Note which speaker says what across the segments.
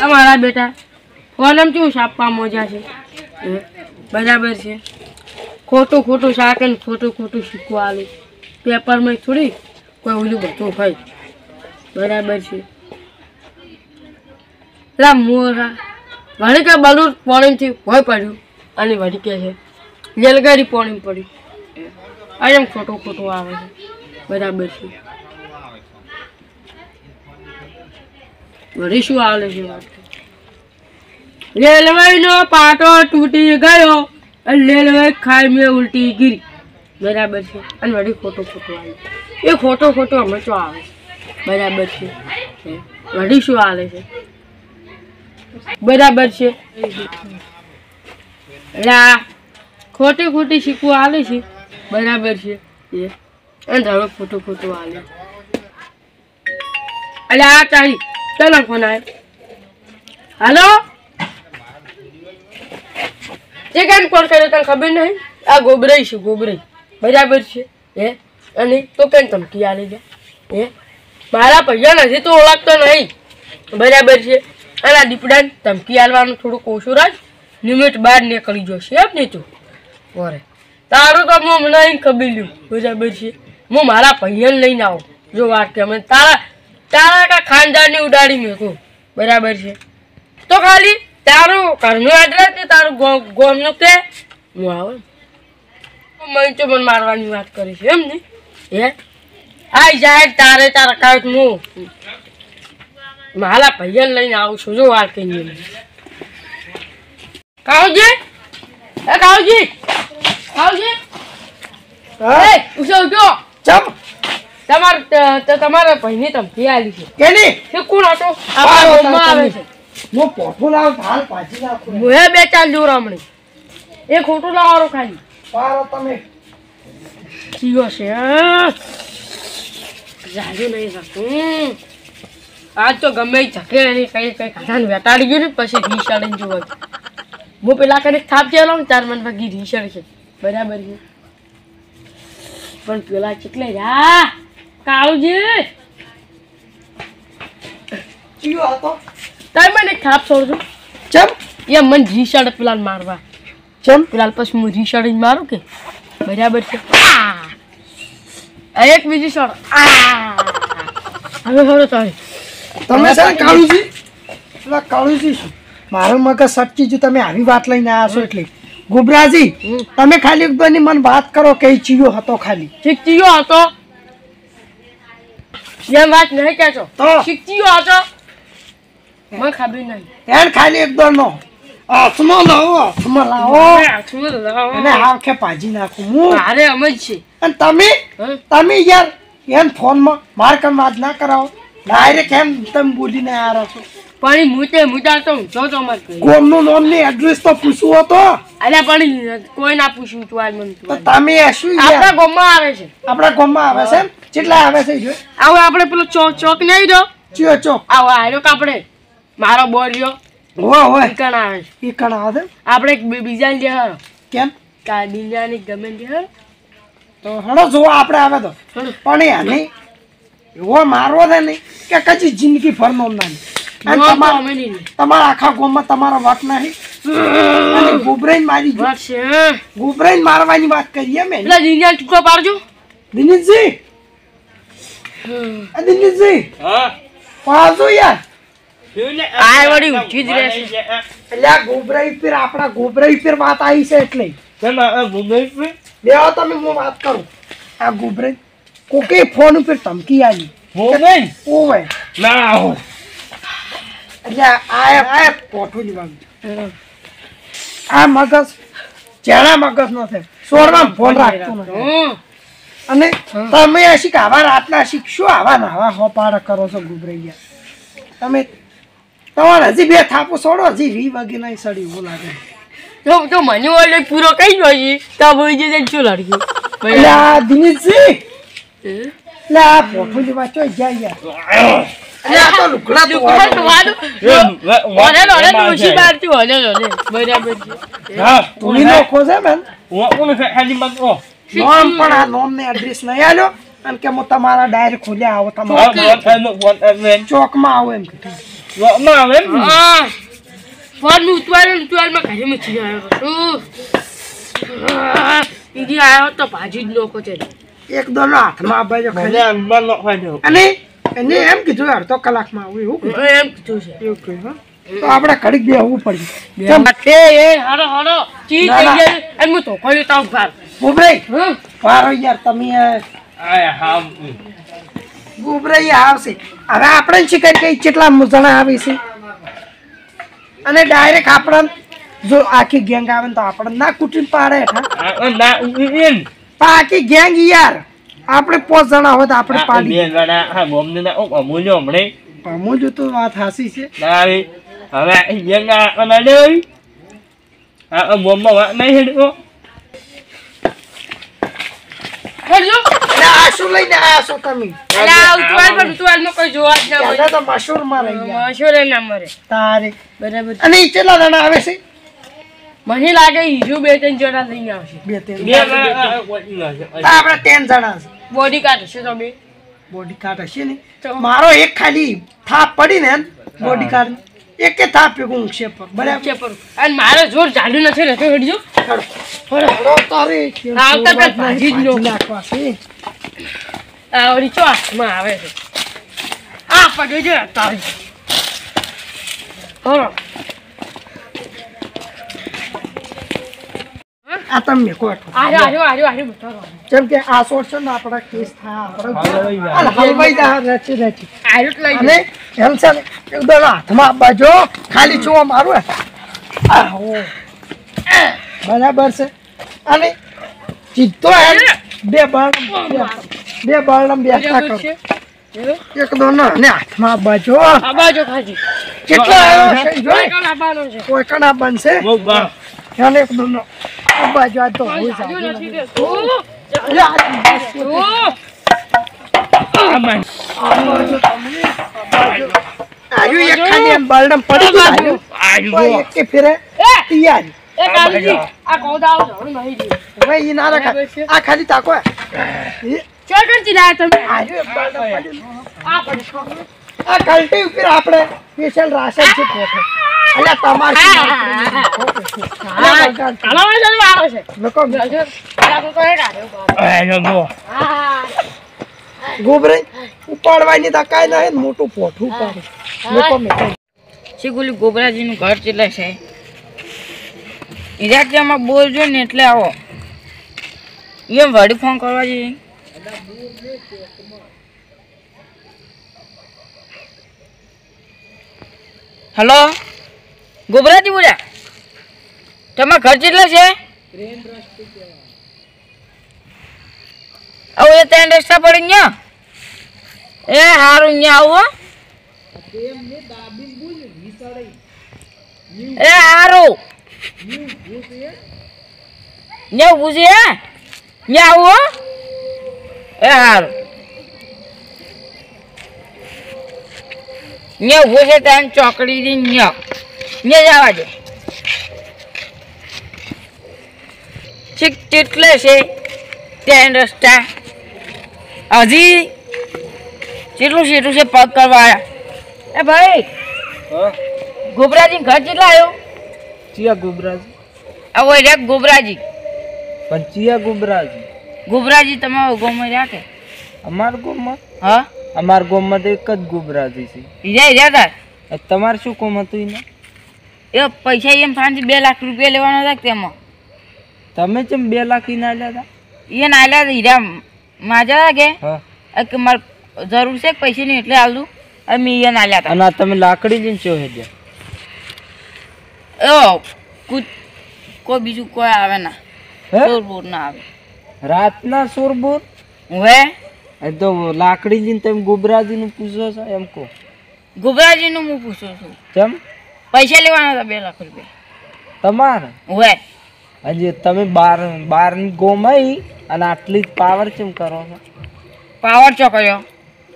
Speaker 1: અમારા બેટા કોલમ કેવું છાપવા મજા છે બરાબર છે ખોટું ખોટું શાક ને ખોટું ખોટું શીખવા આલે પેપરમાં થોડી કોઈ ઓલું બધું હોય બરાબર છે લા મોરા વળી કે બલૂર પાણીથી ભોય પડ્યું અને વળી કે છે રેલગાડી પાણી પડ્યું એમ ખોટું ખોટું આવે છે બરાબર છે વળી શું આવે છે વાત રેલવેનો પાટો તૂટી ગયો અને રેલવે ખાઈ ઉલટી ગીરી બરાબર છે અને વળી ખોટું ખોટું આવે એ ખોટું ખોટું અમે તો આવે બરાબર છે વળી શું આવે છે બરાબર છે ખોટી ખોટી શીખવું આવે છે બરાબર છે અને હવે ખોટું ખોટું આવે એટલે આ તારી ચાલો ફોન આવે હાલો એ કેમ કોલ કર્યો તને ખબર નહીં આ ગોબરાઈ છે ગોબરાઈ બરાબર છે હે અને તો કેમ ધમકી આલી જાય હે મારા પૈસા નથી તો ઓળખતો નહીં બરાબર છે અને આ દીપડાને ધમકી આલવાનું થોડુંક ઓછું રાખ લિમિટ બહાર નીકળી જશે એમ નહીં તું ઓરે તારું તો હું નહીં ખબર લ્યું બરાબર છે હું મારા પૈયાને લઈને આવું જો વાત કે અમે તારા કા ખાનદાનની ઉડાડી મેકું બરાબર છે તો ખાલી તારું ઘરનું એડ્રેસ ને તારું ગોમનું તે હું આવે મને તો મને મારવાની વાત કરી છે એમ ને હે આઈ જાય તારે તારા કાંઈક હું મારા પૈયાને લઈને આવું છું જો વાત કહીએ કાવજી એ કાવજી કાવજી હે ઉઠો ઉઠો ચમ તમારા ભાઈની ધમકી આલી છે કેની કે કોણ હતો આ ગામમાં આવે છે હું પોઠું લાવ હાલ પાછી નાખું હું બે ચાલ જો રામણી એ ખોટું લાવવાનો ખાલી પારો તમે જીવો છે જાજુ નહીં શકું આજ તો ગમે ઝકે એની કઈ કઈ ખાધાને વેટાડી ગયું ને પછી રીસાડીને જોવા હું પેલા કરીને થાપ ચાલો ને 4 મન વાગી રીસાડ છે બરાબર છે પણ પેલા ચીકલે જા કાળુજી ચિયો હતો તાર મને થાપ છોડજો ચમ એ મન રીસાડ પેલા મારવા ચમ પેલા પછી હું રીસાડીને મારું કે બરાબર છે એક બીજી શોટ હવે હવે તારે
Speaker 2: તમે છે કાળુજી પેલા કાળુજી શું મારું મગજ સટકી જો તમે આવી વાત લઈને આવ્યા છો એટલે ગુબરાજી તમે ખાલી એકદમની મને વાત કરો કે ચિયો હતો ખાલી
Speaker 1: ઠીક ચિયો હતો એમ વાત નહીં કહેશો
Speaker 2: તો
Speaker 1: ચિયો હતો મને ખબર નહીં
Speaker 2: એન ખાલી એકદમ નો આસમો લાવો અને હાવ કે પાજી નાખું હું
Speaker 1: અરે અમે જ છે
Speaker 2: અને તમે યાર એન ફોનમાં માર કમ વાત ના કરાવો ડાયરેક્ટ એમ તમે બોલીને આવ્યા છો
Speaker 1: પણ મુદ્દા તો જો તો મત
Speaker 2: ગોમનું નામ ની એડ્રેસ તો પૂછવું હતો
Speaker 1: અરે પણ કોઈ ના પૂછ્યું તું આજ મને
Speaker 2: તો તમે શું
Speaker 1: આપણા ગામમાં આવે છે
Speaker 2: આપણા ગામમાં આવે છે કેટલા આવે છે જો
Speaker 1: આવો આપણે પેલો ચોક નહીં દો
Speaker 2: ચિયો ચોક
Speaker 1: આવો આયો કાપડે મારો બોલ્યો
Speaker 2: હોય
Speaker 1: ઈકણ આવે
Speaker 2: ઈ કણ આવે
Speaker 1: આપણે બીજાને જે હરો
Speaker 2: કેમ
Speaker 1: કા બીજાની ગમે જે હરો
Speaker 2: તો હણો જો આપણે આવે તો પણ એને એવો મારવો છે નહીં કે કચી જિંદગી ભરનો નહીં તમારા આખા ગામમાં તમારા વાત નહીં અને ગુબરાઈને મારી
Speaker 1: વાત છે
Speaker 2: ગુબરાઈને મારવાની વાત કરીએ મેં
Speaker 1: એટલે દિનિયા ટુકડો પાડજો
Speaker 2: દિનેશજી દિનેશજી હા પાડજો યાર
Speaker 1: આ વળી ઉઠી જ રહેશે
Speaker 2: એટલે આ ગોબરાઈ પર આપણા ગોબરાઈ પર વાત આવી છે એટલે
Speaker 3: કેમ આ ગોબરાઈ પર
Speaker 2: લેવો તમે હું વાત કરું આ ગોબરાઈ કોકે ફોન ઉપર ધમકી આવી
Speaker 3: ગોબરાઈ
Speaker 2: ઓવે
Speaker 3: ના હો
Speaker 2: એટલે આ પોઠું લેવાનું આ મગજ જેના મગજ ન થાય સોરમાં ફોન રાખતો નથી અને તમે શીખ આવા રાતના શીખશો આવા નાવા હોપાડા કરો છો ગોબરાઈ તમે તમારે હજી બે થાપો છોડો હજી 20 વાગે નહીં સડી એવું લાગે
Speaker 1: તો મને ઓલે પૂરો કઈ જોઈએ તો બોઈ જે શું લાગ્યું
Speaker 2: એટલે આ દિનેશજી એટલે આ પોઠું લેવા ચોઈ જાય યાર એટલે આ તો લુકડા તો
Speaker 1: બરાબર
Speaker 3: હા
Speaker 2: તું નો ખોજે મેન
Speaker 3: હું ખાલી મત ઓ
Speaker 2: નોમ પણ આ નોમ ને એડ્રેસ નહીં આલ્યો અને કે હું તમારા ડાયરેક્ટ ખોલ્યા આવો
Speaker 3: હા
Speaker 2: તમારા
Speaker 3: ફોન એમ
Speaker 2: ચોકમાં આવો એમ કીધું
Speaker 3: માં આવે એમ
Speaker 1: હા ફોન ઉતવારમાં ઘરે મૂકી આવ્યો ઈજી આવ્યો તો ભાજી જ લોકો છે
Speaker 2: એક દોનો હાથમાં આબાજો
Speaker 3: મને
Speaker 2: ખાલી
Speaker 3: અંબાર નો ખાજો
Speaker 2: અને એને એમ કીધું અડધો કલાકમાં આવું એવું કીધું
Speaker 1: એમ કીધું છે
Speaker 2: એવું કહ્યું હો. તો આપણે ઘડીક બેહવું પડ્યું
Speaker 1: હારો હારો ચી
Speaker 2: ના,
Speaker 1: થઈ
Speaker 2: ના.
Speaker 1: જાય એમ હું તો કોઈ તાવ ભાર
Speaker 2: ગુબરાઈ
Speaker 1: હા
Speaker 2: વારો યાર તમે
Speaker 3: આય હા
Speaker 2: ગુબરાઈ આવશે હવે આપણે શીખર કઈ કેટલા જણા આવી છે અને ડાયરેક્ટ આપણને જો આખી ગેંગ આવે ને તો આપણને ના કુટીને પાડે હેઠા
Speaker 3: આ ના ઉઈન
Speaker 2: પણ આખી ગેંગ યાર આપણે 5 જણા હોય તો આપણે
Speaker 3: આ
Speaker 2: પાડી
Speaker 3: બે ગણા હા બોમને ના અમૂલ્યો હમણે
Speaker 2: પામો જો તો વાત હાસી છે
Speaker 3: નાવી હવે યંગા અને દે આ બોમ્બા વા નહીં હેડો
Speaker 1: હેલો
Speaker 2: એટલે આ શું લઈને આયા છો તમે
Speaker 1: અલા ઉતવારમાં કોઈ જોવા જ ના હોય
Speaker 2: પહેલા તો મશહૂરમાં રહી ગયા
Speaker 1: મશોરે ના મરે
Speaker 2: તારે
Speaker 1: બરાબર
Speaker 2: અને ઈ કેટલા જણા આવે છે
Speaker 1: મને લાગે હીરો 2-3 જણા લઈને આવશે
Speaker 2: બે ત્રણ
Speaker 3: બે ગણા કોઈ ના છે
Speaker 2: તો આપણે 3 જણા છે
Speaker 1: બોડી કાર્ડ હશે તમે
Speaker 2: બોડી કાર્ડ હશે ને મારો એક ખાલી થાપ પડી ને બોડી કાર્ડ એકે થાપ ભેગું ઊંઘશે પર બરાબર
Speaker 1: કે પર અને મારે જોર જાડું નથી રહેતો હેડજો
Speaker 2: હળો તારે
Speaker 1: આવતા કાલ ભાજી જ લો.
Speaker 2: નાખવા છે
Speaker 1: આ ઓરી ચો હાથમાં આવે છે આ પડ્યો જો તારી હોરો
Speaker 2: આ તમે કોઠો
Speaker 1: આજો બતાવો
Speaker 2: જેમ કે આ સોટ છે ને આપણા કેસ થાય
Speaker 3: હલવાઈ જાય.
Speaker 2: આપણે હલવાઈ જા રચી રચી
Speaker 1: આજો લઈ
Speaker 2: અને એમ છે ને એકદમ હાથમાં બાજો ખાલી જોવા મારું હે. આહો બરાબર છે અને સીધો હેડ બે બાળમ બેસતા કરો એક દોનો અને હાથમાં બાજો
Speaker 1: આ બાજુ ખાજી
Speaker 2: કેટલા આવ્યો છે જોઈ
Speaker 1: કોણ આપવાનો છે
Speaker 2: કોઈ કણા બનશે
Speaker 3: બહુ બા
Speaker 2: અને એક દોનો આ બાજુ આ તો હોય
Speaker 1: આજો
Speaker 2: જાય
Speaker 1: નથી દેતો
Speaker 3: આમાં
Speaker 2: આયુ એક ખાલી એમ બાળમ પડી ગયું
Speaker 3: આજુ
Speaker 2: કોઈ એક કે ફિરે તૈયાર
Speaker 1: એ કાલજી આ કોદાવ જણ નહીં દે
Speaker 2: હવે ઈ ના રખાય આ ખાલી તાકો હે.
Speaker 1: ચો કરતી લાય તમે
Speaker 2: આયુ એક બાળમ પડ્યું
Speaker 1: આ પડે
Speaker 2: આ કલ્ટી ઉપર આપણે સ્પેશિયલ રાશન છે પોતે અલ્યા તમારે
Speaker 1: કાલા વાળો આવે છે
Speaker 2: લોકો
Speaker 1: આજો આ કો કરે કાઢ્યો
Speaker 3: આયો ગો
Speaker 1: હા
Speaker 2: ગોબરે ઉપાડવાની તકાય ના હે ને મોટું પોઠું પાડે લોકો મે
Speaker 4: શીગુલી ગોબરાજીનું ઘર ચેલે છે ઇરાકીયામાં બોલજો ને એટલે આવો એમ વળી ફોન કરવા જઈએ હલો ગોબરાજી બોલ્યા તમારા ઘર ચેટલા છે આવો એ ત્યાં રસ્તા પડી ગયા એ હારું અહીંયા આવો એ હારું ન્યા ઉભું છે ન્યા આવો એ હારું ન્યા ઉભું છે ત્યાં ચોકડી થી ન્યા જવા દે ચીક ચેટલે છે ત્યાં રસ્તા હજી કેટલું સેટું છે પગ કરવા એ ભાઈ ગોબરાજી ઘર કેટલા આવ્યો
Speaker 5: ચિયા ગુબરાજી
Speaker 4: આવો રહ્યા ગોબરાજી
Speaker 5: પણ ચિયા ગુબરાજી
Speaker 4: ગોબરાજી તમારા ગામમાં રહ્યા કે
Speaker 5: અમાર ગામમાં
Speaker 4: હા
Speaker 5: અમાર ગામમાં તો એક જ ગુબરાજી છે
Speaker 4: હીરા તાર
Speaker 5: તમારે શું કોમ હતું એને
Speaker 4: એ પૈસા એમ ફાંસી 2 લાખ રૂપિયા લેવાના હતા કે તેમાં
Speaker 5: તમે ચેમ 2 લાખ ઈ ના આલ્યા હતા
Speaker 4: એ નાયલા હીરા માજા કે
Speaker 5: હા
Speaker 4: કે મારે જરૂર છે પૈસાની એટલે આલું અમે એ નાયલા હતા
Speaker 5: અને આ તમે લાકડી લઈને ચો હેડ્યા
Speaker 4: કોઈ બીજું કોઈ આવે ના
Speaker 5: હે
Speaker 4: ચોર ના આવે
Speaker 5: રાતના સોરબોર
Speaker 4: હવે
Speaker 5: એ તો લાકડી લઈને તમે ગુબરાજીનું પૂછો છો એમ કહો
Speaker 4: ગોબરાજીનું હું પૂછું છું
Speaker 5: કેમ
Speaker 4: પૈસા લેવાના હતા 2 લાખ રૂપિયા
Speaker 5: તમારે
Speaker 4: હવે
Speaker 5: હજી તમે બારની ગોમ આવી અને આટલી જ પાવર કેમ કરો છો
Speaker 4: પાવર ચો કર્યો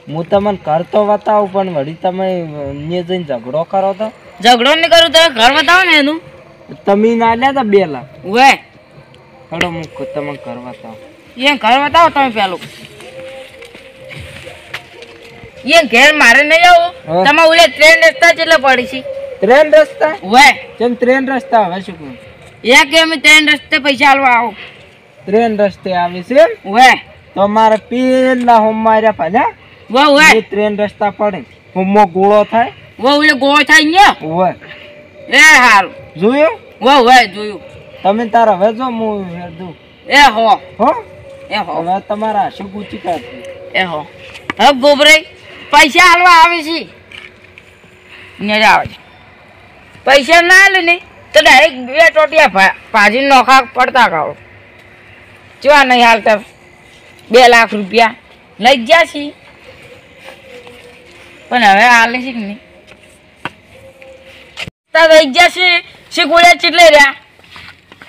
Speaker 5: હું તમને ઘર તો બતાવું પણ વળી તમે અહીંયા જઈને ઝઘડો કરો તો
Speaker 4: ઝઘડો નહીં કરું તો ઘર બતાવો ને એનું
Speaker 5: તમે ના લ્યા હતા 2 લાખ
Speaker 4: હવે
Speaker 5: હડો હું તમને ઘર બતાવું
Speaker 4: એ ઘર બતાવો તમે પેલું એ ઘેર મારે નહીં આવું
Speaker 5: હા.
Speaker 4: તમારે ઓલે ટ્રેન રસ્તા કેટલા પડી છે
Speaker 5: ટ્રેન રસ્તા
Speaker 4: વે
Speaker 5: કેમ ટ્રેન રસ્તા હવે શું કહું
Speaker 4: એ કે અમે ટ્રેન રસ્તે પૈસા આલવા આવો
Speaker 5: ટ્રેન રસ્તે આવે છે એમ?
Speaker 4: વે
Speaker 5: તો મારે પેલા હોમ માર્યા પાછા
Speaker 4: વો વે
Speaker 5: એ ટ્રેન રસ્તા પડે હોમો ગોળો થાય
Speaker 4: વો ઓલે ગોળ થાય ને
Speaker 5: હોય
Speaker 4: એ હારું
Speaker 5: જોયું
Speaker 4: વો વે જોયું
Speaker 5: તમે તારા હવે જો હું હેડું
Speaker 4: એ હો
Speaker 5: હો
Speaker 4: એ હો
Speaker 5: હવે તમારા શું ગુચી કાઢ
Speaker 4: એ હો હવે ગોબરે પૈસા આલવા આવે છે ને આવે છે પૈસા ના આલે ને તો ડાયરેક્ટ 2 ટોટિયા ભાજી નોખા પડતા કાઢો ચેવા નહીં હાલતા 2 લાખ રૂપિયા લઈ ગયા છે પણ હવે હાલે છે કે નહીં તા લઈ ગયા છે શી ગોળ્યા ચીટલે રહ્યા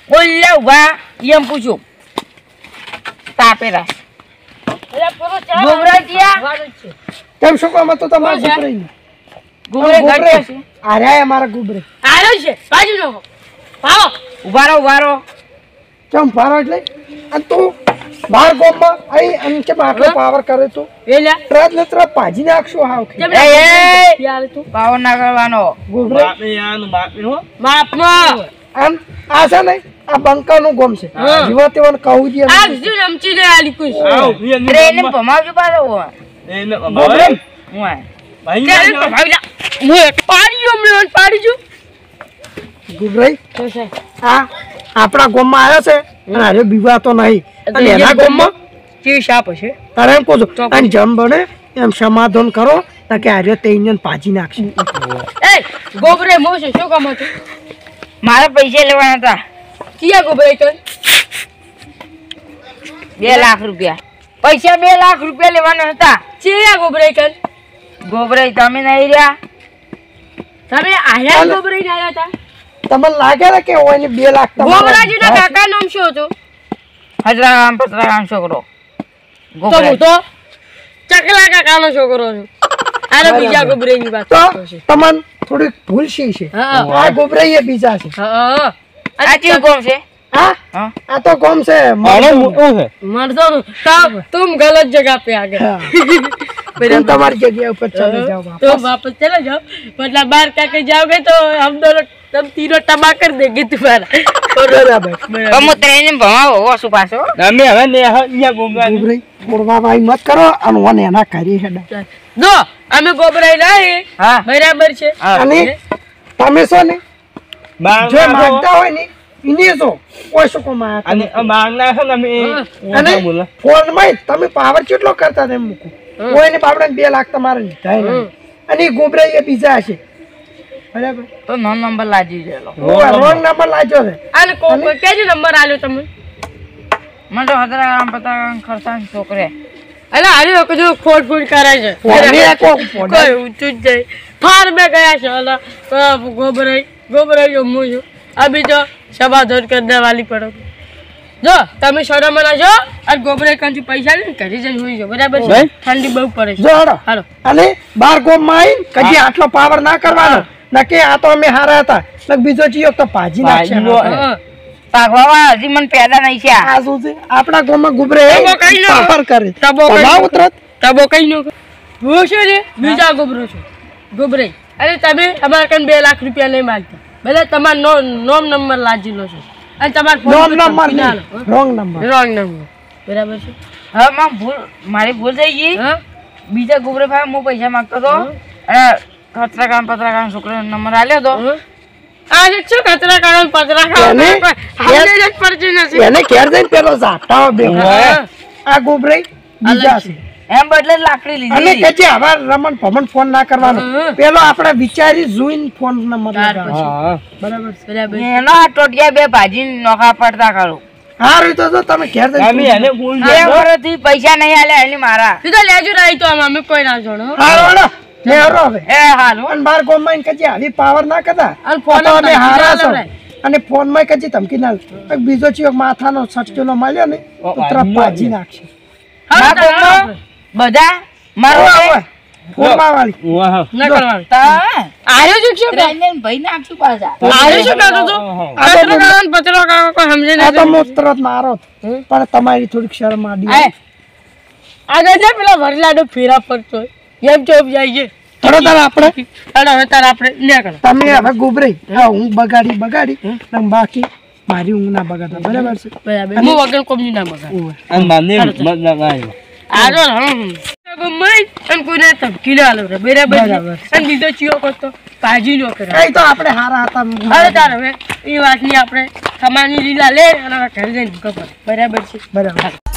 Speaker 4: બોલ્યા ઉભા એમ પૂછ્યું તાપેરા ગોબરા ગયા
Speaker 2: કેમ શું કામ હતું તમારે ગુબરાઈ
Speaker 4: ગોબરે ઘટ્યા છે
Speaker 2: આર્યા અમારા ગુબરે
Speaker 1: આવ્યો છે બાજુ નો ભાવો
Speaker 4: ઉભા રહો
Speaker 2: કેમ ભારો એટલે અને તું બાર ગોમમાં આઈ અને કે આટલો પાવર કરે તો
Speaker 1: વેલા
Speaker 2: ટ્રેન ને ટ્રેન પાજી નાખશો હાવ
Speaker 1: કેમ
Speaker 4: એ
Speaker 1: યાર તું
Speaker 4: પાવર ના કરવાનો
Speaker 2: ગુબરે
Speaker 3: બાપી હો
Speaker 1: માપમાં
Speaker 2: આમ આ છે ને આ બંકાનું ગોમ છે
Speaker 1: હા.
Speaker 2: જીવા તેવાને કહું છે
Speaker 1: આ શું રમચી ને આલી કુશ
Speaker 3: આવ
Speaker 4: ટ્રેન ભમાવજો પાછો
Speaker 3: એને
Speaker 2: ગુબરે
Speaker 4: હું
Speaker 3: ભાઈ
Speaker 1: ટ્રેન ભમાવી લા હું પાડી જો પાડી જો
Speaker 2: ગુબરે
Speaker 1: તો છે
Speaker 2: આ આપણા ગોમમાં આવ્યો છે અને હારે બીવાતો નહીં અને એના ગોમમાં
Speaker 1: ચી શાપ હશે
Speaker 2: તારે એમ કહું છું અને જમ બને એમ સમાધાન કરો તાકે હારે તે ઇન્જન પાજી નાખશે
Speaker 1: એ ગોબરે મોશે શું કામ હતું
Speaker 4: મારે પૈસા લેવાના હતા
Speaker 1: કિયા ગોબરે કર
Speaker 4: 2 લાખ રૂપિયા પૈસા 2 લાખ રૂપિયા લેવાના હતા
Speaker 1: ચિયા ગોબરે કર
Speaker 4: ગોબરે તમે નહીં રહ્યા
Speaker 1: તમે આયા ગોબરે ને આયા હતા
Speaker 2: તમને લાગે ને કે ઓને 2 લાખ
Speaker 1: ગોબરાજીના કાકા નામ શું હતું
Speaker 4: હજરામ પતરામ છોકરો
Speaker 1: તો હું તો ચકલા કાકાનો છોકરો છું આને બીજા ગોબરેની વાત
Speaker 2: તો
Speaker 1: કરતો છે
Speaker 2: તમને થોડીક ભૂલ શી છે
Speaker 1: હા
Speaker 2: આ ગોબરાઈ એ બીજા છે
Speaker 1: હા
Speaker 4: આ ચીવ કોમ છે
Speaker 2: હા
Speaker 4: હા
Speaker 2: આ તો ગોમ છે
Speaker 3: મારે મોટું છે
Speaker 1: मर्दों तुम गलत जगह पे आ गए
Speaker 2: तुम तुम्हारी जगह ऊपर चले जाओ वापस।
Speaker 1: तो वापस चले जाओ मतलब बाहर करके जाओगे तो हम दोनों तब तीनों तबाह कर देंगे तुम्हारा
Speaker 2: बराबर
Speaker 4: હું ટ્રેન ભમાવો હો શું પાછો
Speaker 3: અમે હવે ને અહીંયા બોમવાની
Speaker 2: ગોબરાઈ મોડવાભાઈ મત કરો અને ઓને એના કરી હેડા
Speaker 1: दो हमें गोबराई नहीं
Speaker 4: હા
Speaker 1: बराबर છે
Speaker 2: અને તમે છો ને
Speaker 3: બાર
Speaker 2: જો માંગતા હોય ને ઇને જો કોઈ શું કો માં
Speaker 3: અને માંગના છે ને અમે
Speaker 2: અને ફોન માં તમે પાવર કેટલો કરતા તેમ મૂકો કોઈને બાપડાને 2 લાખ તમારે લીધા નહીં અને ઈ ગોબરાઈ એ બીજા છે બરાબર
Speaker 4: તો નો નંબર લાજી દેલો
Speaker 2: રોંગ નંબર લાગ્યો છે
Speaker 1: અને કોઈ કેજો નંબર આલ્યો તમે
Speaker 4: મને તો હજરામ પતરામ ખરસાન છોકરે
Speaker 1: અલે આરે લોકો જો ખોટ ફૂટ કરે છે
Speaker 2: ફોને
Speaker 1: કોઈ ઊંચું જ જાય ફાર में गया છે અલા गोबराई जो मुझे अभी तो समाधान करने वाली पड़ो જો તમે સોડા મના જો અને ગોબરાઈ કાંથી પૈસા લઈને ઘરે જઈને હોઈ જાઓ બરાબર છે ઠંડી બહુ પડે છે
Speaker 2: જો હાલો
Speaker 1: હાલો
Speaker 2: અને બાર ગોમ માં આવીને કદી આટલો પાવર ના કરવાનો નકે આ તો અમે હારા હતા ને બીજો ચિયો તો પાજી નાખશે
Speaker 1: હા.
Speaker 4: પાગવા હજી મને પેદા નહીં છે
Speaker 2: આ શું છે આપણા ગોમ માં ગુબરે
Speaker 1: તબો કઈ નો.
Speaker 2: પાવર કરે
Speaker 1: તબો કઈ
Speaker 2: ના
Speaker 1: નો.
Speaker 2: ઉતરત
Speaker 1: તબો કઈ નો હું છે ને બીજા ગોબરો છું ગોબરાઈ અરે તમે અમારા કન 2 લાખ રૂપિયા નહીં માંગતા ભલે તમારો નોમ નંબર લાજી લો છો અને તમારો
Speaker 2: wrong number wrong number
Speaker 1: wrong number બરાબર છે
Speaker 4: હવે માં ભૂલ મારી ભૂલ થઈ ગઈ
Speaker 1: હા
Speaker 4: બીજા ગોબરે ભાઈ હું પૈસા માંગતો હતો અને પત્રકાર છોકરો નંબર આલ્યો તો
Speaker 1: આજે શું કચરા કાઢો પતરા
Speaker 2: એને
Speaker 1: કાઢો જ પડતી નથી
Speaker 2: એને ઘેર જઈને પેલો ઝાટાઓ બેઠો
Speaker 1: હા.
Speaker 2: આ ગુબરે બીજા છે
Speaker 4: એમ બદલે લાકડી
Speaker 2: અને
Speaker 4: લીધી
Speaker 2: કે જે હવે રમણ ભમણ ફોન ના કરવાનો
Speaker 1: હા.
Speaker 2: પેલો આપણે વિચારી જોઈને ફોન નંબર
Speaker 1: ત્યાર
Speaker 2: લગાવવાનો.
Speaker 3: હા
Speaker 1: બરાબર બરાબર
Speaker 4: એનો આ ટોટિયા 2 ભાજી નોખા પડતા કાઢું
Speaker 2: હારું તો જો તમે ઘેર
Speaker 3: અમે
Speaker 2: જઈને
Speaker 3: એને ભૂલ
Speaker 4: 2 વર્ષથી પૈસા નહીં આલ્યા એની મારા
Speaker 1: સીધો લેજો રહી તો આમ અમે કોઈ ના જોડો
Speaker 2: હારો હાલો લેવરો હવે
Speaker 4: એ હાલો
Speaker 2: અને બાર ગોમાં કજી આવી પાવર ના કરતા
Speaker 1: અને ફોન
Speaker 2: તો અમે હારા છો
Speaker 1: લવડાય.
Speaker 2: અને ફોન માં કજી ધમકી ના આલતા. બીજો ચિયો માથાનો સટકેલો મળ્યો ને તો તરફ પાજી નાખશે
Speaker 1: હા,
Speaker 4: ના
Speaker 1: તો
Speaker 4: બધા મારો
Speaker 2: ફોનમાં વાળી
Speaker 3: વાહ
Speaker 1: ન કરવાનું
Speaker 4: તા
Speaker 1: આર્યો શું છે
Speaker 4: ટ્રેન ભાઈ નાખશું પાછા
Speaker 1: આર્યો શું કરતો તો
Speaker 2: આ તો
Speaker 1: કચરો કાઢો ને પતરો કાઢો કોઈ સમજે
Speaker 2: આ તો
Speaker 1: નહીં
Speaker 2: હું તરત મારો જ. પણ તમારી થોડીક શરમ આડી
Speaker 1: આગળ જા પેલા વરલાડો ફેરા પડતો હોય. એમ ચોપ જાય છે
Speaker 2: થોડો તાર આપણે
Speaker 1: અરે હવે તાર આપણે ન્યા કરો
Speaker 2: તમે હવે ગોબરાઈ હા હું બગાડી ને બાકી મારી ઊંઘ ના બગાડતા બરાબર છે
Speaker 1: બરાબર હું વગર કોમની ના બગાડ
Speaker 2: ઓવે.
Speaker 3: અને મને મત લગાવ્યો
Speaker 1: આજો ગમે અને કોઈને ધમકી ના આલો બરાબર છે?
Speaker 2: બરાબર.
Speaker 1: અને બીજો ચિયો કરતો પાજી નો કરે
Speaker 2: એ તો આપણે હારા હતા
Speaker 1: અરે તાર હવે એ વાતની આપણે ખમાની લીલા લે અને હવે ઘરે જઈને ખબર બરાબર છે
Speaker 2: બરાબર